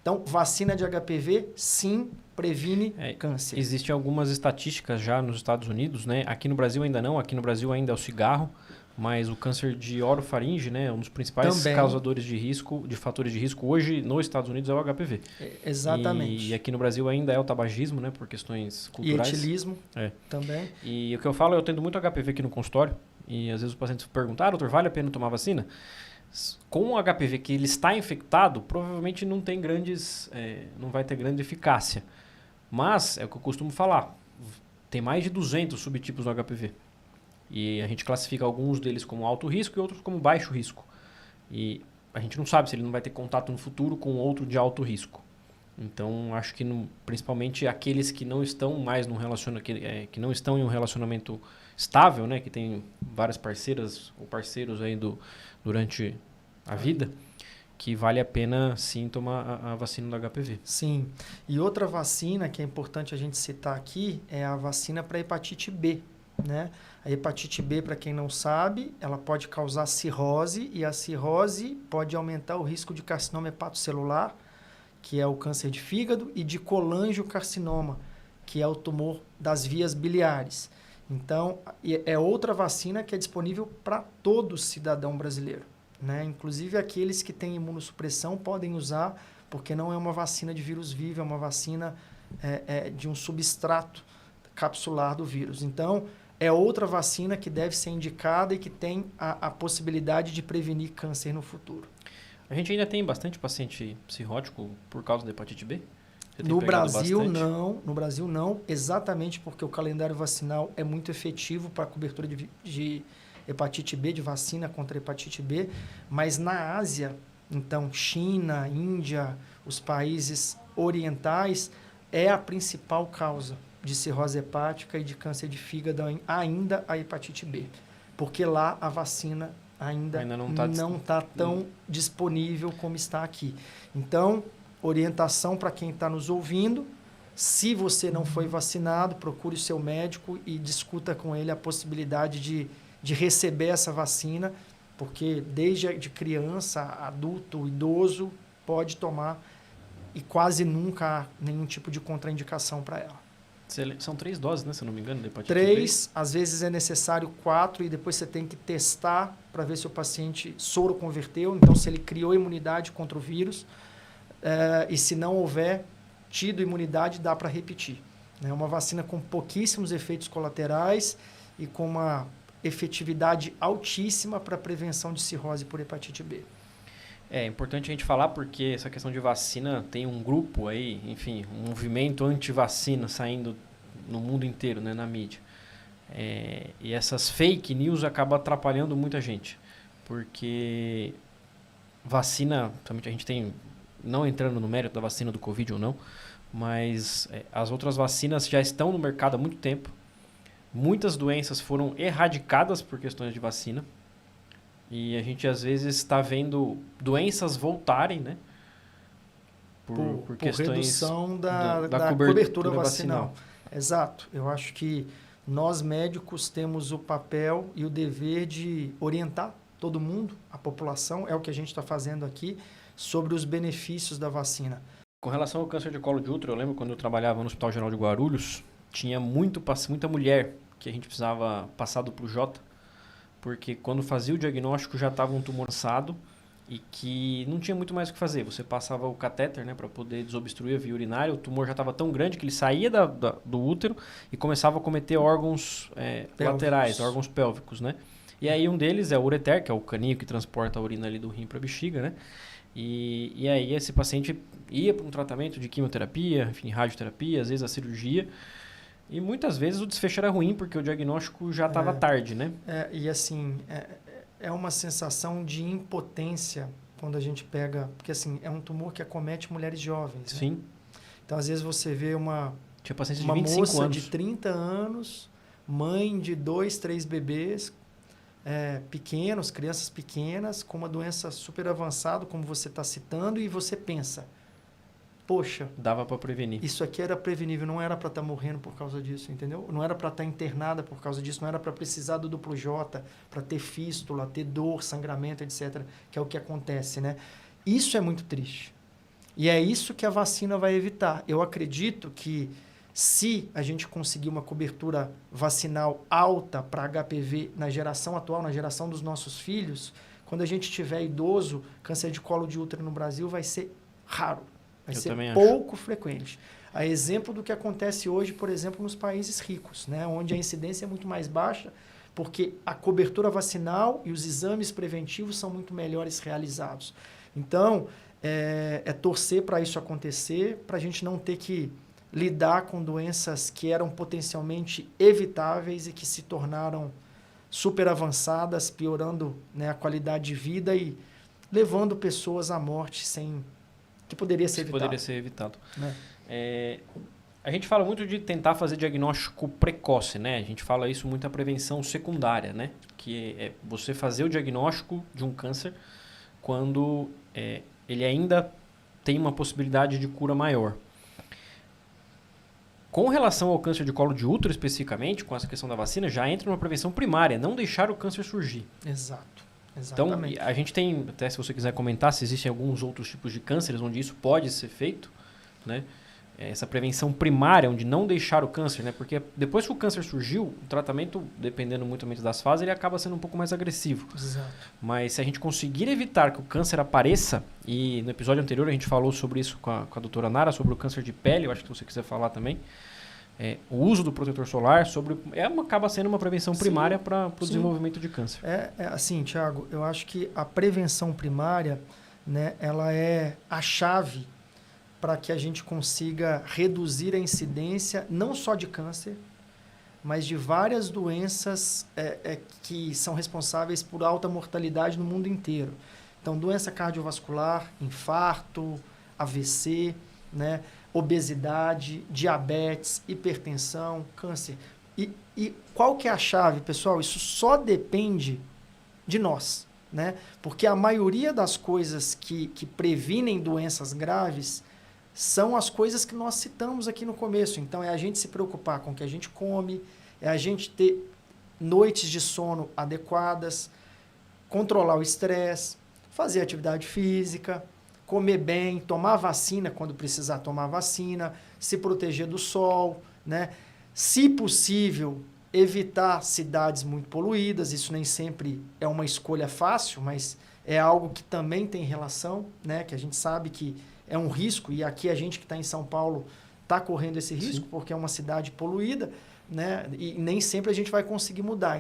Então, vacina de HPV, sim, previne câncer. Existem algumas estatísticas já nos Estados Unidos, né? Aqui no Brasil ainda não, aqui no Brasil ainda é o cigarro, mas o câncer de orofaringe, né, um dos principais Também. causadores de risco, de fatores de risco hoje nos Estados Unidos é o HPV. Exatamente. E aqui no Brasil ainda é o tabagismo, né, por questões culturais. E etilismo também. E o que eu falo, eu tendo muito HPV aqui no consultório, e às vezes os pacientes perguntam, doutor, vale a pena tomar vacina? Com o HPV que ele está infectado, provavelmente não tem não vai ter grande eficácia. Mas, é o que eu costumo falar, tem mais de 200 subtipos do HPV. E a gente classifica alguns deles como alto risco e outros como baixo risco. E a gente não sabe se ele não vai ter contato no futuro com outro de alto risco. Então, acho que principalmente aqueles que não estão mais num relacionamento, que não estão em um relacionamento estável, né, que tem várias parceiras ou parceiros aí durante a vida, que vale a pena sim tomar a vacina do HPV. Sim. E outra vacina que é importante a gente citar aqui é a vacina para hepatite B, né? A hepatite B, para quem não sabe, ela pode causar cirrose e a cirrose pode aumentar o risco de carcinoma hepatocelular, que é o câncer de fígado, e de colangiocarcinoma, que é o tumor das vias biliares. Então, é outra vacina que é disponível para todo cidadão brasileiro, né? Inclusive aqueles que têm imunossupressão podem usar, porque não é uma vacina de vírus vivo, é uma vacina de um substrato capsular do vírus. Então, é outra vacina que deve ser indicada e que tem a possibilidade de prevenir câncer no futuro. A gente ainda tem bastante paciente cirrótico por causa da hepatite B? No Brasil, não. No Brasil, não. Exatamente porque o calendário vacinal é muito efetivo para a cobertura de hepatite B, de vacina contra a hepatite B. Mas na Ásia, então, China, Índia, os países orientais, é a principal causa de cirrose hepática e de câncer de fígado, ainda a hepatite B. Porque lá a vacina ainda não está tão disponível como está aqui. Então, orientação para quem está nos ouvindo, se você não foi vacinado, procure o seu médico e discuta com ele a possibilidade de receber essa vacina, porque desde de criança, adulto, idoso, pode tomar e quase nunca há nenhum tipo de contraindicação para ela. São 3 doses, né? Se eu não me engano, da hepatite 3, B. às vezes é necessário 4 e depois você tem que testar para ver se o paciente soro converteu, então se ele criou imunidade contra o vírus, e se não houver tido imunidade, dá para repetir. É uma vacina com pouquíssimos efeitos colaterais e com uma efetividade altíssima para a prevenção de cirrose por hepatite B. É importante a gente falar porque essa questão de vacina tem um grupo aí, enfim, um movimento anti-vacina saindo no mundo inteiro, né, na mídia. E essas fake news acabam atrapalhando muita gente, porque vacina, também a gente tem, não entrando no mérito da vacina do Covid ou não, mas as outras vacinas já estão no mercado há muito tempo. Muitas doenças foram erradicadas por questões de vacina. E a gente, às vezes, está vendo doenças voltarem, né? Por questões redução da cobertura vacinal. Exato. Eu acho que nós, médicos, temos o papel e o dever de orientar todo mundo, a população, é o que a gente está fazendo aqui, sobre os benefícios da vacina. Com relação ao câncer de colo de útero, eu lembro quando eu trabalhava no Hospital Geral de Guarulhos, tinha muita mulher que a gente precisava passar do Jota, porque quando fazia o diagnóstico já estava um tumor avançado e que não tinha muito mais o que fazer. Você passava o catéter, né, para poder desobstruir a via urinária, o tumor já estava tão grande que ele saía do útero e começava a cometer órgãos laterais, órgãos pélvicos, né? E aí um deles é o ureter, que é o caninho que transporta a urina ali do rim para a bexiga, né? E aí esse paciente ia para um tratamento de quimioterapia, enfim, radioterapia, às vezes a cirurgia. E muitas vezes o desfecho era ruim, porque o diagnóstico já estava tarde, né? E assim, é uma sensação de impotência quando a gente pega... Porque assim, é um tumor que acomete mulheres jovens. Sim. Né? Então, às vezes você vê uma moça de 30 anos, mãe de 2, 3 bebês pequenos, crianças pequenas, com uma doença super avançada, como você está citando, e você pensa... Poxa, dava para prevenir. Isso aqui era prevenível, não era para estar morrendo por causa disso, entendeu? Não era para estar internada por causa disso, não era para precisar do duplo J, para ter fístula, ter dor, sangramento, etc., que é o que acontece, né? Isso é muito triste. E é isso que a vacina vai evitar. Eu acredito que se a gente conseguir uma cobertura vacinal alta para HPV na geração atual, na geração dos nossos filhos, quando a gente tiver idoso, câncer de colo de útero no Brasil vai ser raro, vai ser pouco frequente. A exemplo do que acontece hoje, por exemplo, nos países ricos, né, onde a incidência é muito mais baixa, porque a cobertura vacinal e os exames preventivos são muito melhores realizados. Então, é torcer para isso acontecer, para a gente não ter que lidar com doenças que eram potencialmente evitáveis e que se tornaram super avançadas, piorando, né, a qualidade de vida e levando pessoas à morte que poderia ser evitado. Poderia ser evitado. Né? A gente fala muito de tentar fazer diagnóstico precoce, né? A gente fala isso muito a prevenção secundária, né? Que é você fazer o diagnóstico de um câncer quando ele ainda tem uma possibilidade de cura maior. Com relação ao câncer de colo de útero especificamente, com essa questão da vacina, já entra numa prevenção primária, não deixar o câncer surgir. Exato. Exatamente. Então, a gente tem, até se você quiser comentar, se existem alguns outros tipos de cânceres onde isso pode ser feito, né? Essa prevenção primária, onde não deixar o câncer, né? Porque depois que o câncer surgiu, o tratamento, dependendo muito das fases, ele acaba sendo um pouco mais agressivo. Exato. Mas se a gente conseguir evitar que o câncer apareça, e no episódio anterior a gente falou sobre isso com a doutora Nara, sobre o câncer de pele, eu acho que se você quiser falar também, o uso do protetor solar, acaba sendo uma prevenção primária para o desenvolvimento de câncer. Assim, Thiago, eu acho que a prevenção primária, né, ela é a chave para que a gente consiga reduzir a incidência não só de câncer, mas de várias doenças que são responsáveis por alta mortalidade no mundo inteiro. Então, doença cardiovascular, infarto, AVC, né, obesidade, diabetes, hipertensão, câncer. E qual que é a chave, pessoal? Isso só depende de nós, né? Porque a maioria das coisas que previnem doenças graves são as coisas que nós citamos aqui no começo. Então, é a gente se preocupar com o que a gente come, é a gente ter noites de sono adequadas, controlar o estresse, fazer atividade física, comer bem, tomar vacina quando precisar tomar vacina, se proteger do sol, né? Se possível, evitar cidades muito poluídas. Isso nem sempre é uma escolha fácil, mas é algo que também tem relação, né? Que a gente sabe que é um risco, e aqui a gente que está em São Paulo está correndo esse risco, porque é uma cidade poluída, né? E nem sempre a gente vai conseguir mudar.